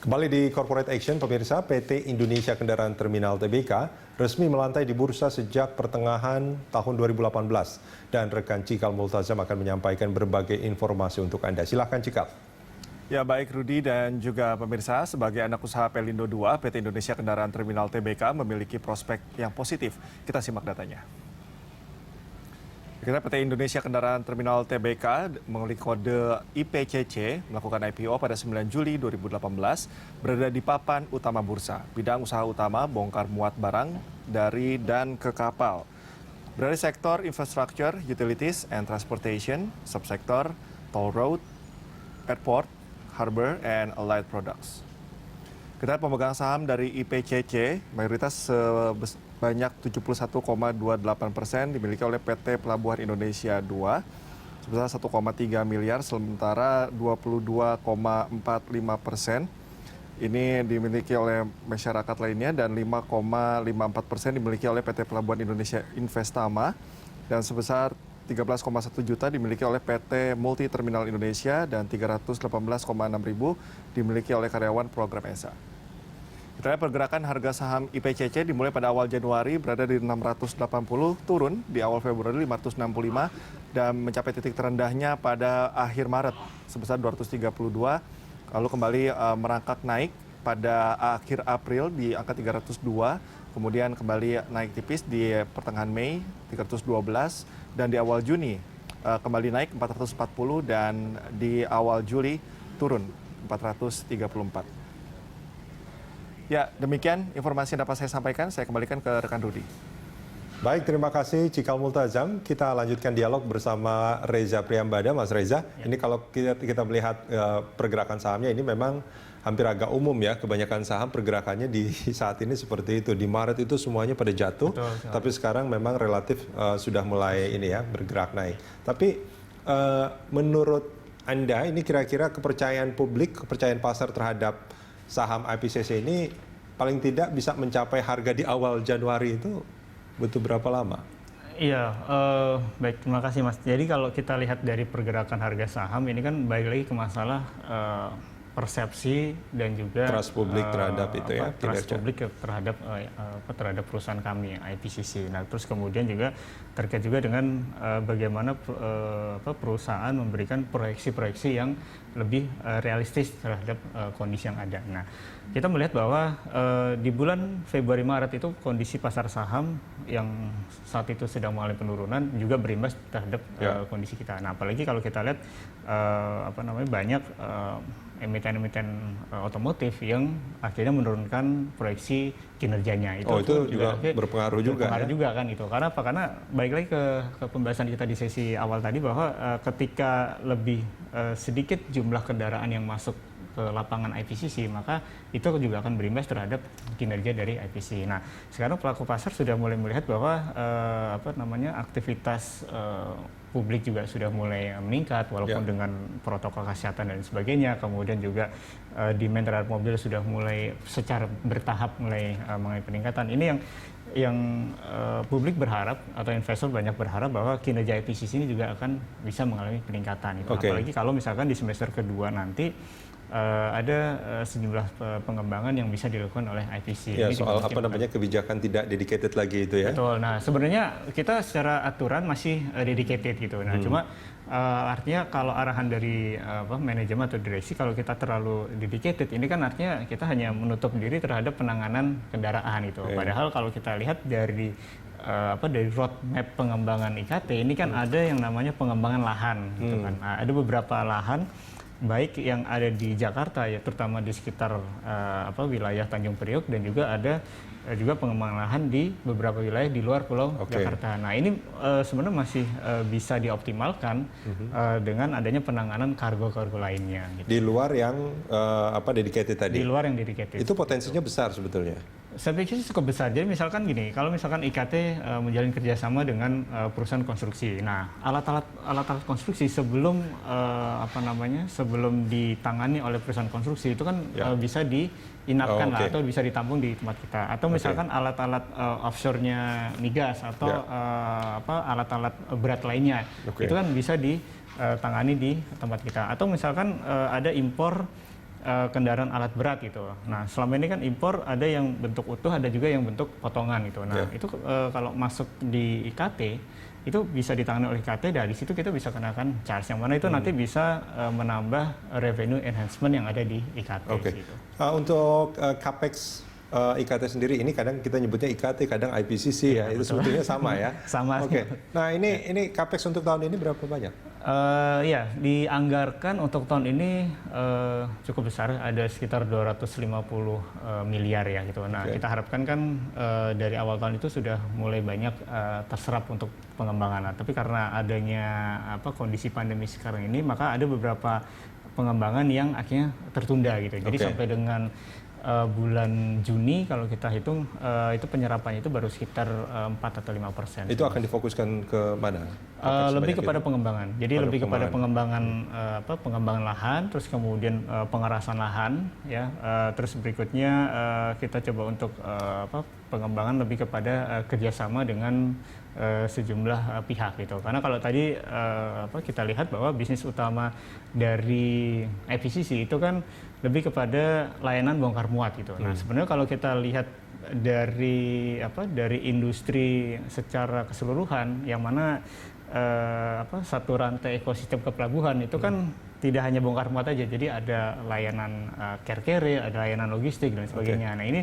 Kembali di Corporate Action, pemirsa, PT Indonesia Kendaraan Terminal Tbk resmi melantai di bursa sejak pertengahan tahun 2018. Dan rekan Cikal Multazam akan menyampaikan berbagai informasi untuk Anda. Silahkan Cikal. Ya baik Rudi dan juga pemirsa, sebagai anak usaha Pelindo II, PT Indonesia Kendaraan Terminal Tbk memiliki prospek yang positif. Kita simak datanya. PT Indonesia Kendaraan Terminal Tbk memiliki kode IPCC melakukan IPO pada 9 Juli 2018 berada di papan utama bursa. Bidang usaha utama bongkar muat barang dari dan ke kapal. Berada di sektor infrastructure, utilities and transportation, subsektor toll road, airport, harbor, and allied products. Kita pemegang saham dari IPCC mayoritas sebanyak 71,28% dimiliki oleh PT Pelabuhan Indonesia II sebesar 1,3 miliar, sementara 22,45% ini dimiliki oleh masyarakat lainnya dan 5,54% dimiliki oleh PT Pelabuhan Indonesia Investama dan sebesar 13,1 juta dimiliki oleh PT Multi Terminal Indonesia dan 318,6 ribu dimiliki oleh karyawan program ESA. Kita lihat pergerakan harga saham IPCC dimulai pada awal Januari berada di 680, turun di awal Februari 565 dan mencapai titik terendahnya pada akhir Maret sebesar 232, lalu kembali merangkak naik pada akhir April di angka 302, kemudian kembali naik tipis di pertengahan Mei 312 dan di awal Juni kembali naik 440 dan di awal Juli turun 434. Ya, demikian informasi yang dapat saya sampaikan. Saya kembalikan ke rekan Rudi. Baik, terima kasih Cikal Multazam. Kita lanjutkan dialog bersama Reza Priambada. Mas Reza, ini kalau kita melihat pergerakan sahamnya ini memang hampir agak umum ya. Kebanyakan saham pergerakannya di saat ini seperti itu. Di Maret itu semuanya pada jatuh, tapi sekarang memang relatif sudah mulai ini ya bergerak naik. Tapi menurut Anda ini kira-kira kepercayaan publik, kepercayaan pasar terhadap saham IPCC ini paling tidak bisa mencapai harga di awal Januari itu butuh berapa lama? Iya, baik, terima kasih Mas. Jadi kalau kita lihat dari pergerakan harga saham ini kan balik lagi ke masalah persepsi dan juga trust publik terhadap itu ya, trust publik terhadap perusahaan kami IPCC. Nah, terus kemudian juga terkait juga dengan bagaimana perusahaan memberikan proyeksi-proyeksi yang lebih realistis terhadap kondisi yang ada. Nah, kita melihat bahwa di bulan Februari Maret itu kondisi pasar saham yang saat itu sedang mengalami penurunan juga berimbas terhadap kondisi kita. Nah, apalagi kalau kita lihat banyak emiten-emiten otomotif yang akhirnya menurunkan proyeksi kinerjanya. Itu juga berpengaruh juga kan itu. Karena apa? Karena balik lagi ke pembahasan kita di sesi awal tadi bahwa ketika lebih sedikit jumlah kendaraan yang masuk ke lapangan IPCC, maka itu juga akan berimbas terhadap kinerja dari IPCC. Nah, sekarang pelaku pasar sudah mulai melihat bahwa aktivitas publik juga sudah mulai meningkat walaupun dengan protokol kesehatan dan sebagainya. Kemudian juga demand terhadap mobil sudah mulai secara bertahap mulai mengalami peningkatan. Ini yang publik berharap atau investor banyak berharap bahwa kinerja IPCC ini juga akan bisa mengalami peningkatan. Apalagi kalau misalkan di semester kedua nanti ada sejumlah pengembangan yang bisa dilakukan oleh IPCC. Ya, soal kebijakan tidak dedicated lagi itu ya. Betul. Nah, sebenarnya kita secara aturan masih dedicated gitu. Nah, cuma artinya kalau arahan dari manajemen atau direksi, kalau kita terlalu dedicated, ini kan artinya kita hanya menutup diri terhadap penanganan kendaraan itu. Padahal kalau kita lihat dari roadmap pengembangan IKT ini kan ada yang namanya pengembangan lahan gitu kan. Nah, ada beberapa lahan baik yang ada di Jakarta ya, terutama di sekitar wilayah Tanjung Priok, dan juga ada juga pengembangan lahan di beberapa wilayah di luar Pulau Jakarta. Nah, ini sebenarnya masih bisa dioptimalkan dengan adanya penanganan kargo-kargo lainnya. Gitu. Di luar yang dedicated tadi. Di luar yang dedicated. Itu potensinya besar sebetulnya. Saya pikir cukup besar. Jadi misalkan gini, kalau misalkan IKT menjalin kerjasama dengan perusahaan konstruksi. Nah, alat-alat konstruksi sebelum sebelum ditangani oleh perusahaan konstruksi itu kan bisa diinapkan atau bisa ditampung di tempat kita. Atau misalkan alat-alat offshore-nya migas atau alat-alat berat lainnya, itu kan bisa ditangani di tempat kita. Atau misalkan ada impor kendaraan alat berat gitu. Nah, selama ini kan impor ada yang bentuk utuh, ada juga yang bentuk potongan gitu. Nah, itu kalau masuk di IKT itu bisa ditangani oleh IKT, dan di situ kita bisa kenakan charge yang mana itu nanti bisa menambah revenue enhancement yang ada di IKT. Gitu. Untuk capex IKT sendiri ini kadang kita nyebutnya IKT, kadang IPCC ya, itu sebetulnya sama ya. Sama. Nah ini capex untuk tahun ini berapa banyak? Ya, dianggarkan untuk tahun ini cukup besar, ada sekitar 250 miliar ya gitu. Nah, kita harapkan kan dari awal tahun itu sudah mulai banyak terserap untuk pengembangan. Nah, tapi karena adanya kondisi pandemi sekarang ini, maka ada beberapa pengembangan yang akhirnya tertunda gitu. Jadi sampai dengan bulan Juni kalau kita hitung itu penyerapannya itu baru sekitar 4 atau 5%. Itu akan difokuskan ke mana? Lebih kepada pengembangan. Jadi lebih kepada pengembangan pengembangan lahan, terus kemudian pengerasan lahan ya. Terus berikutnya kita coba untuk pengembangan lebih kepada kerjasama dengan sejumlah pihak gitu. Karena kalau tadi kita lihat bahwa bisnis utama dari IPCC itu kan lebih kepada layanan bongkar muat gitu. Nah, sebenarnya kalau kita lihat dari industri secara keseluruhan, yang mana satu rantai ekosistem kepelabuhan itu kan tidak hanya bongkar muat aja, jadi ada layanan care, ada layanan logistik dan sebagainya. Nah, ini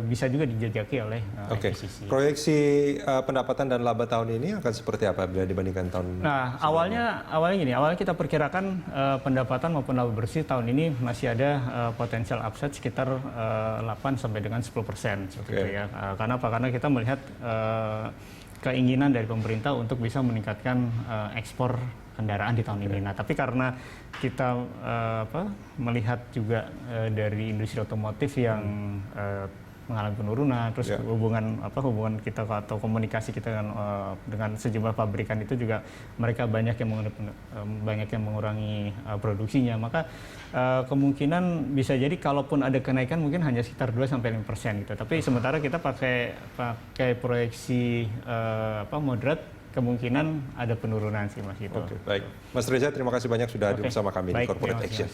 bisa juga dijajaki oleh IPCC. Proyeksi pendapatan dan laba tahun ini akan seperti apa bila dibandingkan tahun? Nah, awalnya kita perkirakan pendapatan maupun laba bersih tahun ini masih ada potensial upside sekitar 8 sampai dengan 10% seperti itu ya. Karena apa? Karena kita melihat keinginan dari pemerintah untuk bisa meningkatkan ekspor kendaraan di tahun ini. Nah, tapi karena kita melihat juga dari industri otomotif yang mengalami penurunan, terus hubungan kita atau komunikasi kita dengan sejumlah pabrikan itu juga mereka banyak yang mengurangi produksinya, maka kemungkinan bisa jadi kalaupun ada kenaikan mungkin hanya sekitar 2-5% gitu. Tapi sementara kita pakai proyeksi moderat, kemungkinan ada penurunan sih Mas gitu. Baik, Mas Reza terima kasih banyak sudah hadir bersama kami di Corporate Action.